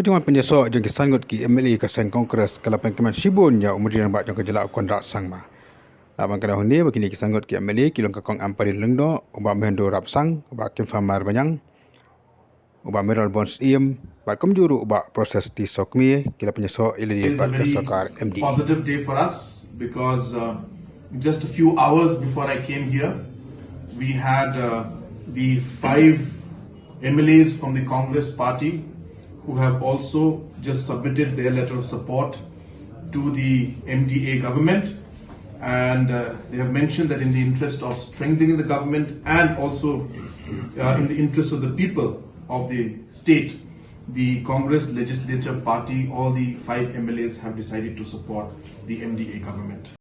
Jangan pyniasoh jang kisanggot ki MLA kasang Kongres kalapan keman Shibun ya umur yang bak jang kejelak Conrad sang ma. Laban kada hunde bakini kisanggot ki MLA kilong kakong amparin lengdo uba mendo rap sang uba kim famar banyang uba meral bonds iem bak kumjuru uba proses di sokmi kila pyniasoh ili It's a bat very kasakar MD. positive day for us because just a few hours before I came here, we had the 5 MLAs from the Congress party who have also just submitted their letter of support to the MDA government, and they have mentioned that in the interest of strengthening the government and also in the interest of the people of the state, the Congress Legislature Party, all the 5 MLAs have decided to support the MDA government.